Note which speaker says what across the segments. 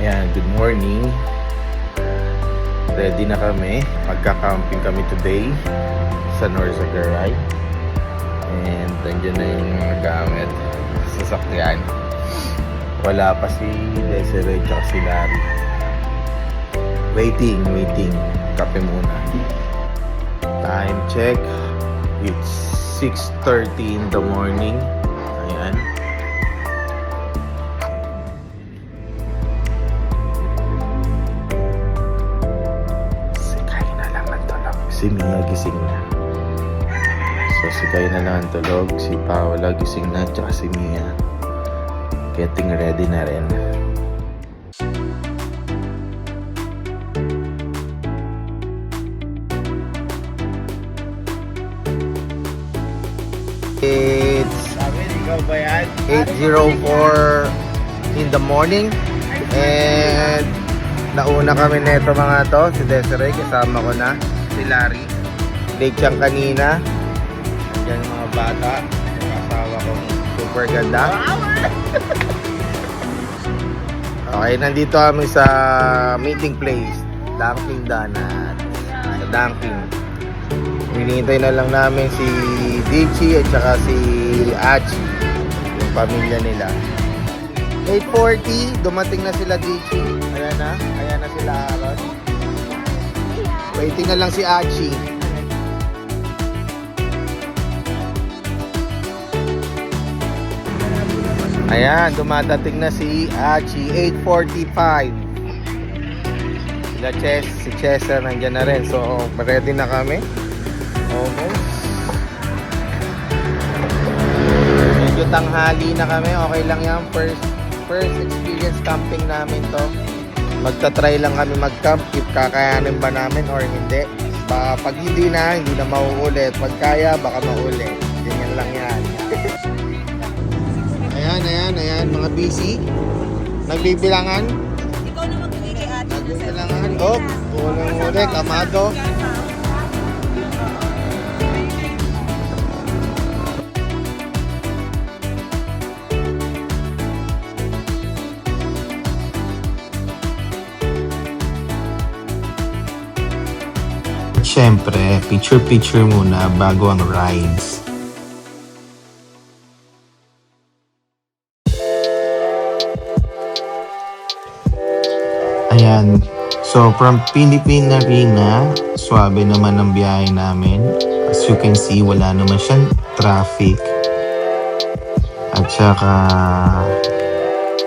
Speaker 1: Ayan, good morning. Ready na kami. Magka-camping kami today sa Norzagaray. And andyan na yung mga gamit sa sasakyan. Wala pa si Desiree at si Larry. Waiting. Kape muna. Time check. It's 6:30 in the morning. Ayan. Si Mia gising na. So si Kay na lang ang tulog, si Paola gising na, tsaka si Mia getting ready na rin. It's 8:04 in the morning and nauna kami neto mga to, si Desiree kasama ko na, si Larry. Late siyang kanina. Andiyan yung mga bata. Yung asawa ko. Super ganda. Okay, nandito kami sa meeting place. Dunkin Donuts. Sa Dunkin. Hinihintay na lang namin si Dichi at saka si Achi. Yung pamilya nila. 8:40. Dumating na sila Dichi. Ayan na sila Aaron. Waiting na lang si Achi. Ayan, dumadating na si Achi. 8:45. Si Chester nandiyan na rin. So, ready na kami. Almost. Medyo tanghali na kami. Okay lang yan. First experience camping namin to. Magta-try lang kami mag-camp if kakayanin ba namin or hindi. Pag hindi na mauulit. Pag kaya, baka maulit. Ganyan lang yan. Ayan, mga busy. Nagbibilangan.
Speaker 2: Ikaw na magbigay kay ate.
Speaker 1: Nagbibilangan. Oh, unang-uli, kamado.
Speaker 3: Siyempre, picture muna bago ang rides. Ayan. So, from Philippine Arena, swabe naman ang biyahe namin. As you can see, wala naman siyang traffic. At saka,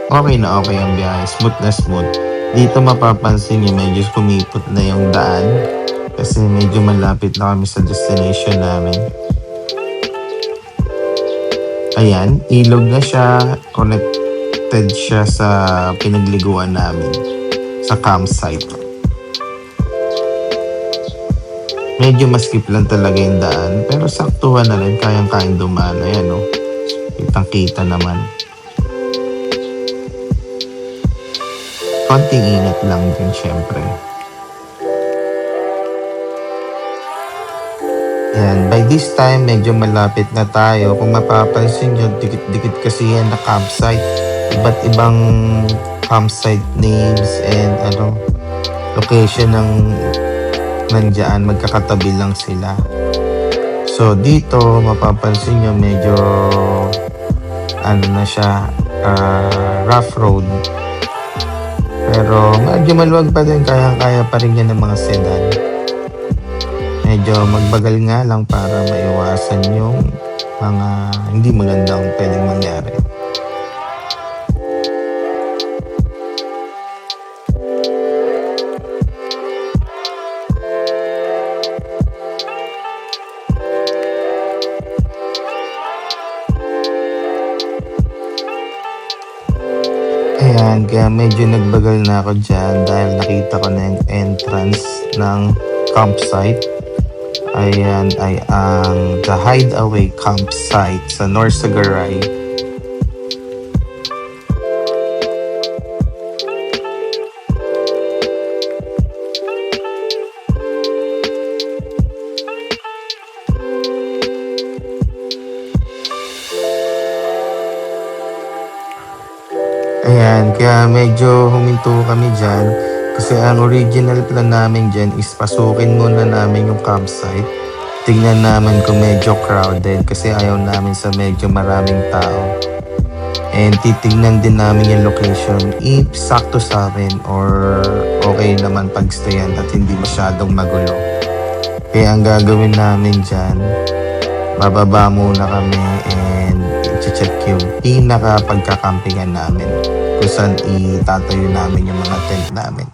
Speaker 3: okay na okay ang biyahe. Smooth na smooth. Dito mapapansin nyo, medyo kumipot na yung daan. Kasi medyo malapit na kami sa destination namin. Ayan, ilog na siya. Connected siya sa pinagliguan namin. Sa campsite. Medyo maskip lang talaga yung daan. Pero saktuhan na rin. Kayang-kayang dumaan. Ayan o. Kitang-kita naman. Konting ingat lang din syempre. Yan, by this time, medyo malapit na tayo. Kung mapapansin nyo, dikit-dikit kasi yan na campsite. Iba't ibang campsite names and location ng nandiyan. Magkakatabi lang sila. So, dito, mapapansin nyo, medyo na siya, rough road. Pero, medyo maluwag pa din. Kaya pa rin yan ng mga sedan. Medyo magbagal nga lang para maiwasan yung mga hindi magandang pwedeng mangyari. Ayan, kaya medyo nagbagal na ako dyan dahil nakita ko na yung entrance ng campsite. Ayan ay ang The Hideaway Campsite sa Norzagaray. Ayan, kaya medyo huminto kami dyan kasi ang original plan namin dyan is pasukin muna namin yung campsite. Tingnan namin kung medyo crowded kasi ayaw namin sa medyo maraming tao. And titignan din namin yung location if sakto sa amin or okay naman pagstayan at hindi masyadong magulo. Kaya ang gagawin namin dyan, bababa muna kami and i-check yung pinaka pagkakampingan namin kung saan itatayo namin yung mga tent namin.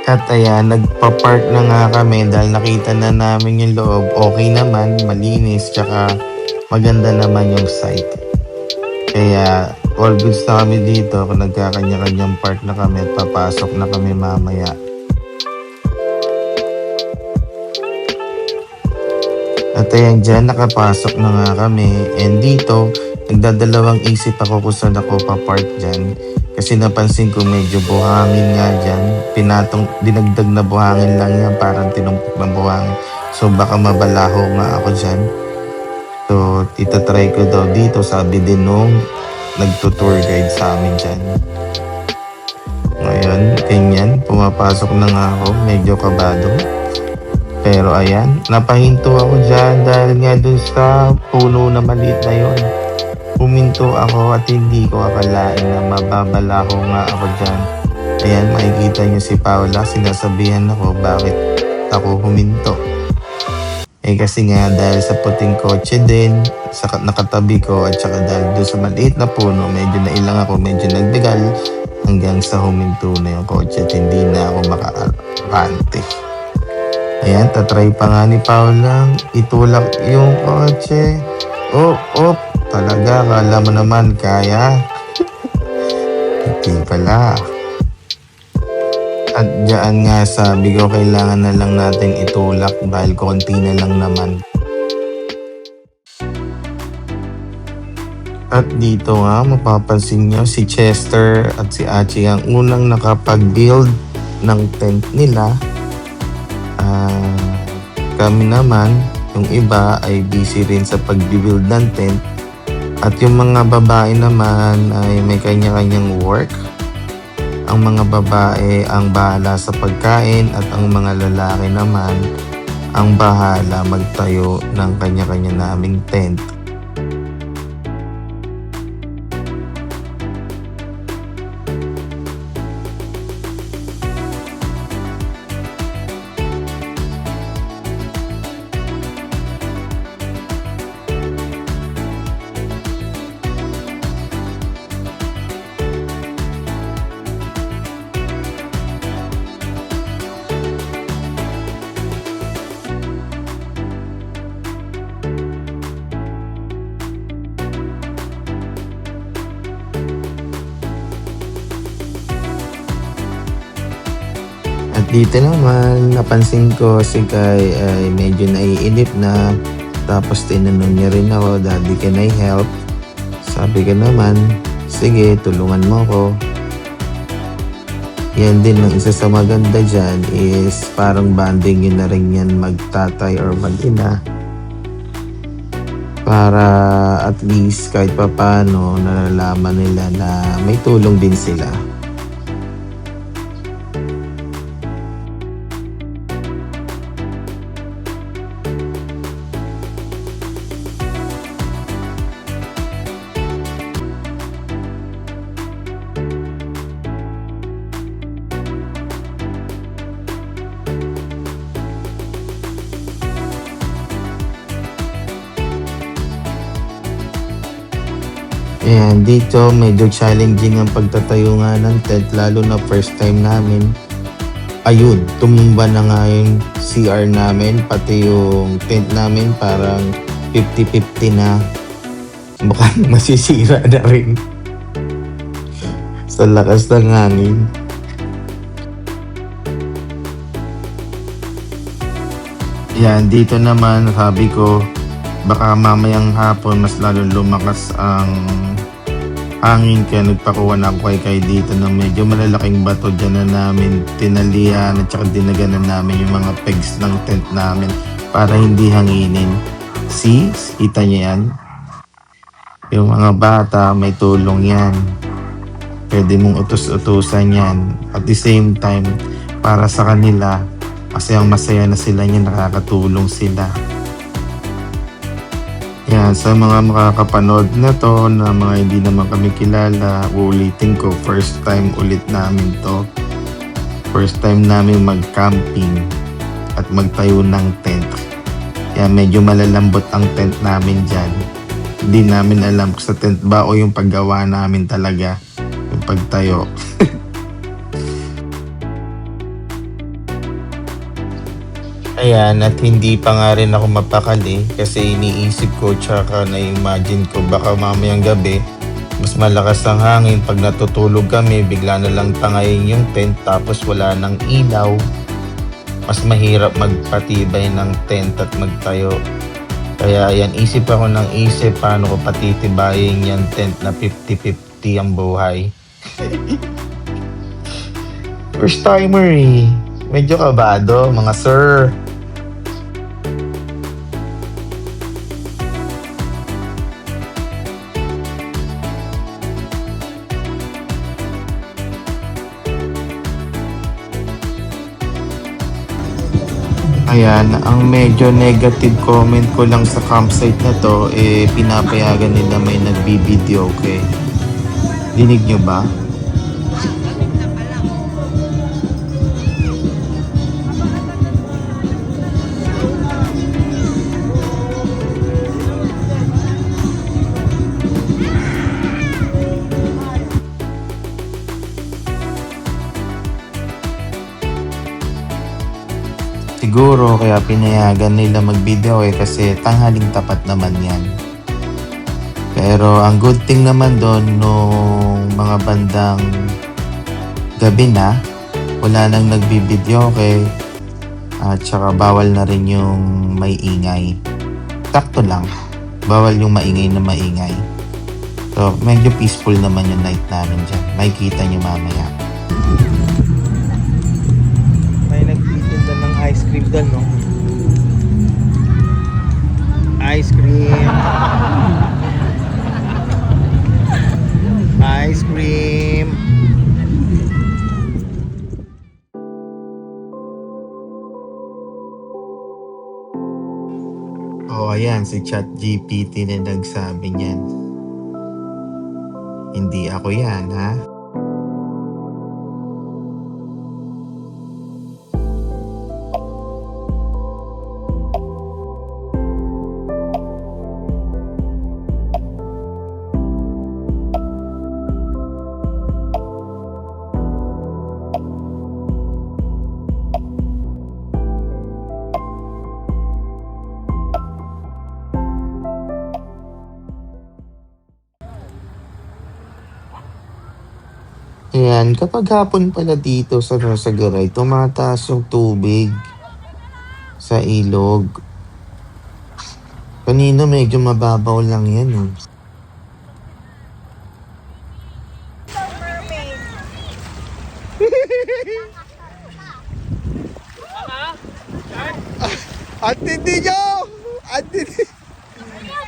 Speaker 3: At ayan, nagpa-park na nga kami dahil nakita na namin yung loob. Okay naman, malinis, tsaka maganda naman yung site. Kaya all goods na kami dito kung nagkakanya-kanyang park na kami at papasok na kami mamaya. At ayan, dyan nakapasok na nga kami. And dito, nagdadalawang isip ako kung saan ako pa-park dyan. Kasi napansin ko medyo buhangin nga dyan. Dinagdag na buhangin lang yan, parang tinumpok na buhangin. So baka mabalaho nga ako dyan. So itatry ko daw dito, sabi din nung nagtutour guide sa amin dyan. Ngayon, ganyan, pumapasok na nga ako, medyo kabado. Pero ayan, napahinto ako dyan dahil nga dun sa puno na maliit na yon. Huminto ako at hindi ko akalain na mababalaho nga ako dyan. Ayan, makikita niyo si Paula, sinasabihan ako bakit ako huminto. Kasi nga dahil sa puting kotse din, sa nakatabi ko at saka dahil doon sa maliit na puno, medyo nailang ako, medyo nagbigal hanggang sa huminto na yung kotse at hindi na ako makaabante. Ayan, tatry pa nga ni Paula, itulak yung kotse. Oh, talaga, akala mo naman kaya. Hindi pala. At diyan nga sabi ko, kailangan na lang natin itulak dahil konti na lang naman. At dito nga, mapapansin nyo si Chester at si Achi ang unang nakapag-build ng tent nila. Kami naman, yung iba ay busy rin sa pag-build ng tent. At yung mga babae naman ay may kanya-kanyang work. Ang mga babae ang bahala sa pagkain at ang mga lalaki naman ang bahala magtayo ng kanya-kanya naming tent. At dito naman, napansin ko si Kai ay medyo naiinip na. Tapos tinanong niya rin ako, "Daddy, can I help?" Sabi ko naman, "Sige, tulungan mo ko." Yan din ang isa sa maganda dyan is parang bonding yun na rin yan magtatay or mag-ina. Para at least kahit papano nalalaman nila na may tulong din sila. Ayan, dito medyo challenging ang pagtatayo nga ng tent, lalo na first time namin. Ayun, tumumba na nga yung CR namin, pati yung tent namin parang 50-50 na. Mukhang masisira na rin sa lakas ng hangin. Yan, dito naman sabi ko, baka mamayang hapon mas lalong lumakas ang hangin, kaya nagpakuha na ako kay dito ng medyo malalaking bato. Dyan na namin tinalian at saka dinaganan namin yung mga pegs ng tent namin para hindi hanginin. See? Kita niyo yan? Yung mga bata, may tulong yan. Pwede mong utos-utusan yan. At the same time, para sa kanila, kasi ang masaya na sila niya, nakakatulong sila. Yan, sa mga makakapanood na to, na mga hindi naman kami kilala, uulitin ko, first time ulit namin to. First time namin mag-camping at magtayo ng tent. Kaya medyo malalambot ang tent namin dyan. Hindi namin alam kung sa tent ba o yung paggawa namin talaga, yung pagtayo. Ayan, at hindi pa nga rin ako mapakali kasi iniisip ko tsaka na-imagine ko baka mamayang gabi mas malakas ang hangin. Pag natutulog kami, bigla na lang tangayin yung tent tapos wala nang ilaw. Mas mahirap magpatibay ng tent at magtayo. Kaya yan, isip ako ng isip paano ko patitibayin yung tent na 50-50 ang buhay. First timer eh. Medyo kabado, mga sir. Ayan, ang medyo negative comment ko lang sa campsite na to, pinapayagan nila may nagbibideo, okay? Dinig nyo ba? Siguro kaya pinayagan nila mag-video kasi tanghaling tapat naman yan. Pero ang good thing naman doon nung mga bandang gabi na, wala nang nagbibideo at saka bawal na rin yung may ingay. Sakto lang, bawal yung maingay na maingay. So medyo peaceful naman yung night namin dyan. Makikita nyo mamaya.
Speaker 1: Ice cream doon, no? Ice cream. Ice cream.
Speaker 3: Oh, ayan, si ChatGPT na nagsabi niyan. Hindi ako yan, ha? Ayan, kapag hapon pala dito sa Nasagaray, tumataas yung tubig sa ilog. Kanina medyo mababaw lang yan eh.
Speaker 1: At hindi nyo! At hindi!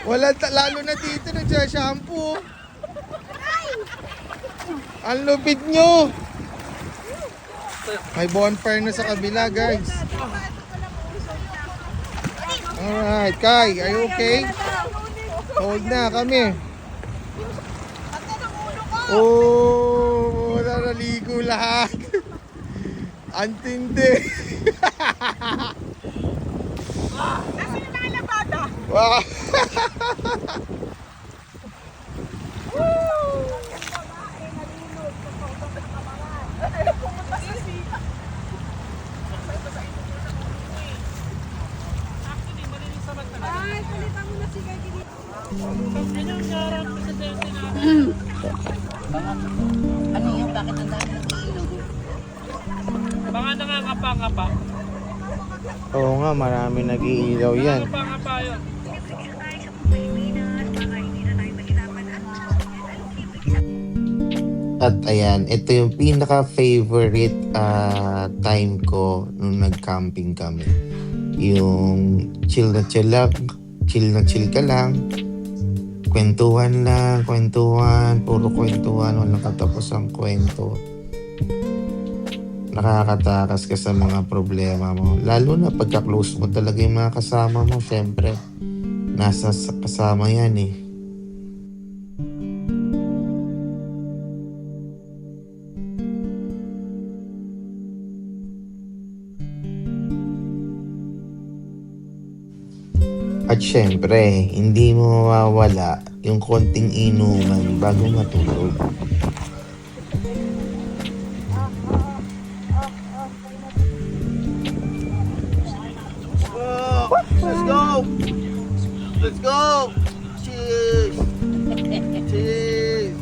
Speaker 1: Wala, lalo na dito nagsashampoo. Ang lupit nyo! May bonfire na sa kabila, guys. Alright, Kai, are you okay? Hold na kami. Oh, naligo lahat. Antindi.
Speaker 2: Nasa yung lalabada?
Speaker 1: Wow.
Speaker 2: Ay, palitan mo na si Kay dito. Ano yung bakit ang dami nag-iilog?
Speaker 4: Baka nangangapa-ngapa.
Speaker 1: Oo nga, marami nag-iilaw yan.
Speaker 4: Nangangapa-ngapa yun.
Speaker 3: At ayan, ito yung pinaka-favorite time ko nung nag-camping kami. Yung chill na chill lang, ka lang, kwentuhan lang, puro kwentuhan, walang katapusang kwento. Nakakatakas ka sa mga problema mo. Lalo na pagka-close mo talaga yung mga kasama mo, syempre. Nasa kasama yan eh. At syempre, hindi mo mawawala yung konting inuman bago matulog.
Speaker 1: Let's go! Let's go! Cheers! Cheers!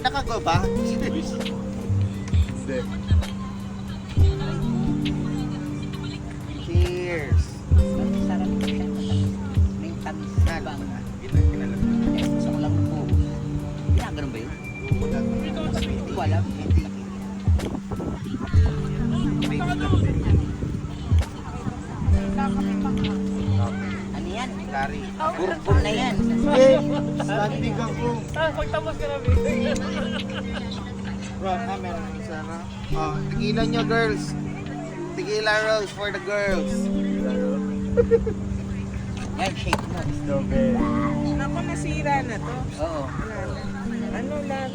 Speaker 1: Naka-go ba? Cheers!
Speaker 2: Sarap ko siya. May tamis.
Speaker 1: Nalo mo na. Kinalam mo.
Speaker 2: Gusto ko lang po. Ginaganon ba yun? Wala. Ano yan?
Speaker 1: Larry.
Speaker 2: Burpon na yan.
Speaker 1: Standing ako.
Speaker 4: Pagtapos ka namin.
Speaker 1: Bro, meron ng isa na. Oh, tigilan nyo girls. Tequila rolls for the girls.
Speaker 2: Yan, shake mo.
Speaker 5: Ako nasira na to.
Speaker 2: Oo.
Speaker 5: Ano lang?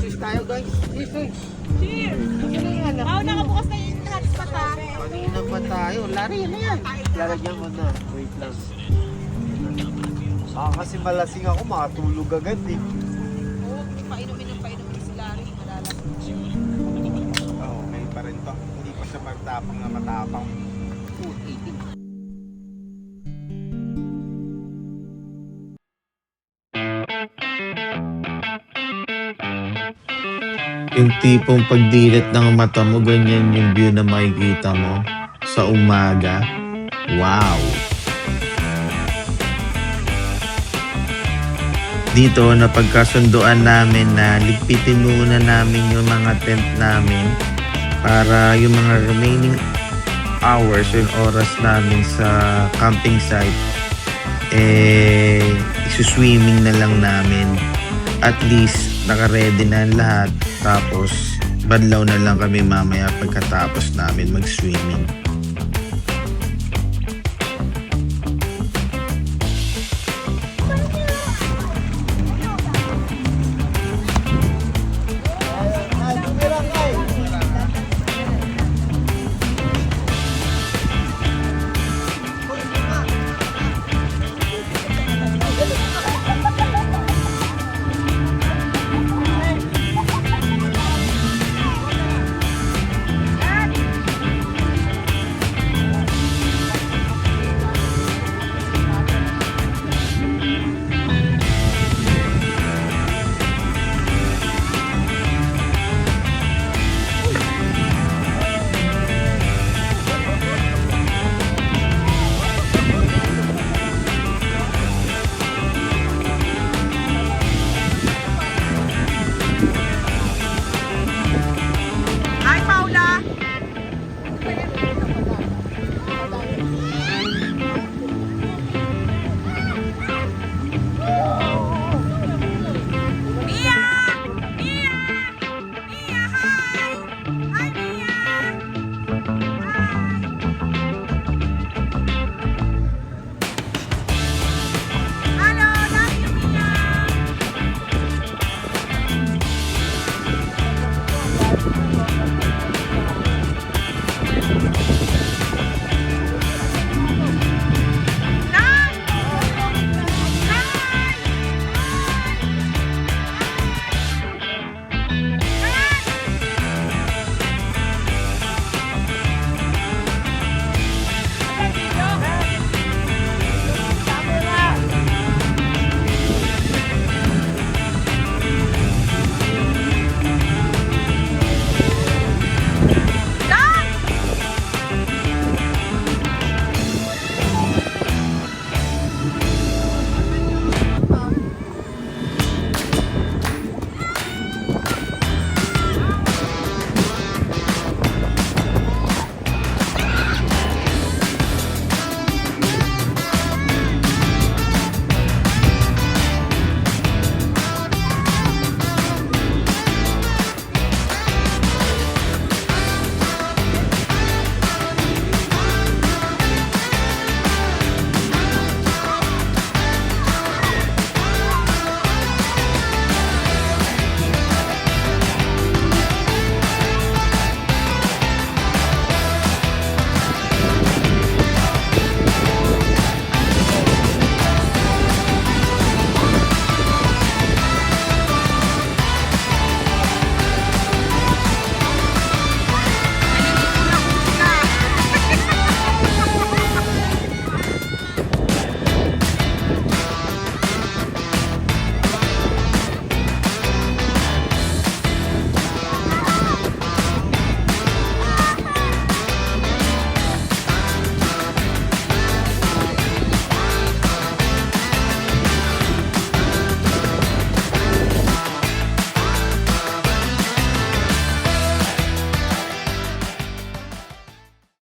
Speaker 1: Cheers tayo guys. Cheers.
Speaker 5: Oh, nakabukas na yung hotspot ha.
Speaker 1: Kanina pa tayo. Larry, ano yan?
Speaker 6: Lalagyan mo na. Wait lang. Kasi malasing ako, makatulog agad eh.
Speaker 5: Oo, painumin si Larry.
Speaker 1: Okay pa rin to. Hindi pa siya magtapang na matapang.
Speaker 3: Yung tipong pagdilat ng mata mo, ganyan yung view na makikita mo sa umaga. Wow! Dito, napagkasunduan namin na ligpitin muna namin yung mga tent namin para yung mga remaining hours, yung oras namin sa camping site, isuswimming na lang namin. At least, naka-ready na ang lahat. Tapos, banlaw na lang kami mamaya pagkatapos namin mag-swimming.